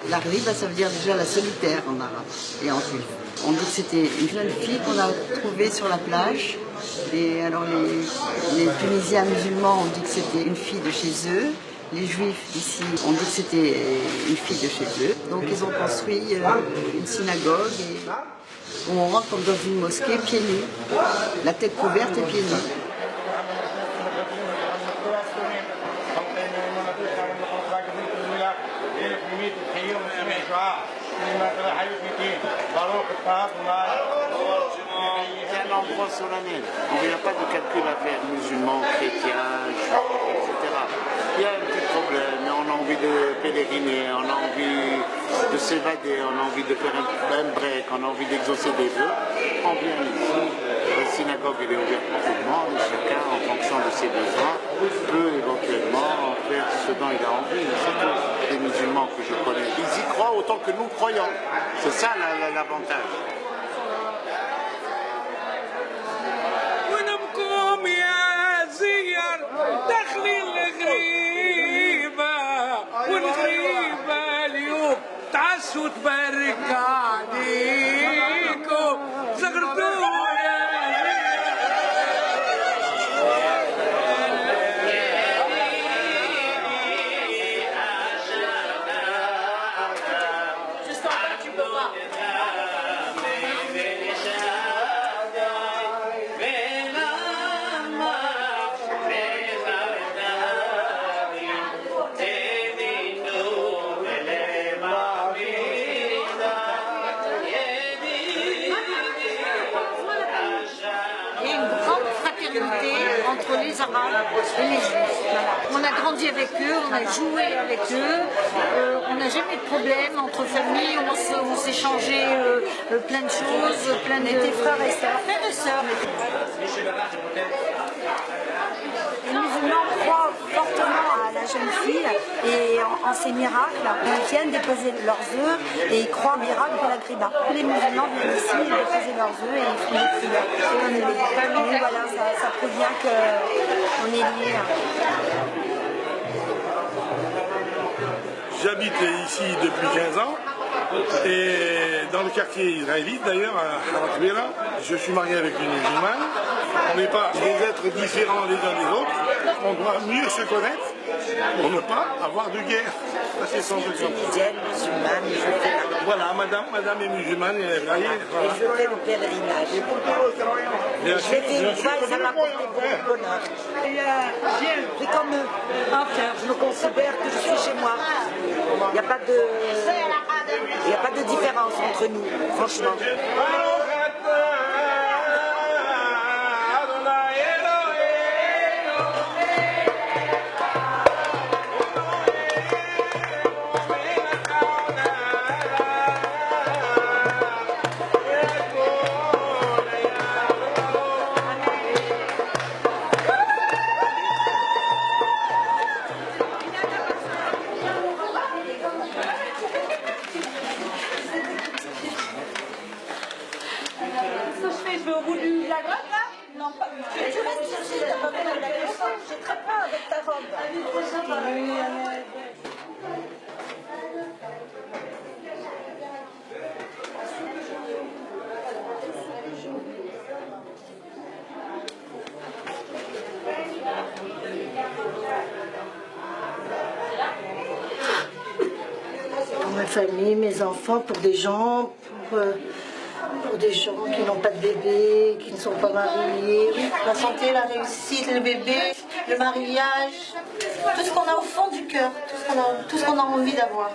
La riba, ça veut dire déjà la solitaire en arabe et en juif. On dit que c'était une jeune fille qu'on a trouvée sur la plage. Et alors les Tunisiens musulmans ont dit que c'était une fille de chez eux. Les juifs ici ont dit que c'était une fille de chez eux. Donc ils ont construit une synagogue et où on rentre comme dans une mosquée pieds nus, la tête couverte et pieds nus. C'est un endroit solennel où il n'y a pas de calcul à faire, musulmans, chrétiens, etc. Il y a un petit problème, on a envie de pèleriner, on a envie de s'évader, on a envie de faire un break, on a envie d'exaucer des vœux. On vient ici, la synagogue elle est ouverte pour tout le monde, et chacun en fonction de ses besoins peut éventuellement faire ce dont il a envie. Surtout les musulmans que je connais, ils y croient autant que nous croyons. C'est ça l'avantage. وتبارك عليكم زغرتوا entre les Arabes et les Juifs. On a grandi avec eux, on a joué avec eux, on n'a jamais de problème entre familles, on s'échangeait plein de choses, plein de frères et sœurs. Frères et sœurs. Les musulmans croient fortement à la jeune fille et en ses miracles. Ils viennent déposer leurs œufs et ils croient au miracle de la griba. Tous les musulmans viennent ici déposer leurs œufs et ils font des prières. Et voilà, ça provient qu'on est liés. J'habite ici depuis 15 ans et dans le quartier israélite d'ailleurs, à Harakbera. Je suis marié avec une musulmane. On n'est pas des êtres différents les uns des autres. On doit mieux se connaître pour ne pas avoir de guerre. C'est sans tunisienne, musulmane, et je fais voilà, madame est musulmane, elle est mariée. Et je fais le pèlerinage. J'ai fait une fois et ça m'a apporté beaucoup de bonheur. C'est comme un frère, je me considère que je suis chez moi. Il n'y a pas de différence entre nous, franchement. Au bout de la grotte là? Non, pas. Tu restes ici, t'as pas besoin de la grotte. J'ai très peur avec ta robe. Pour ma famille, mes enfants, pour des gens, pour des gens qui n'ont pas de bébé, qui ne sont pas mariés. La santé, la réussite, le bébé, le mariage, tout ce qu'on a au fond du cœur, tout ce qu'on a envie d'avoir.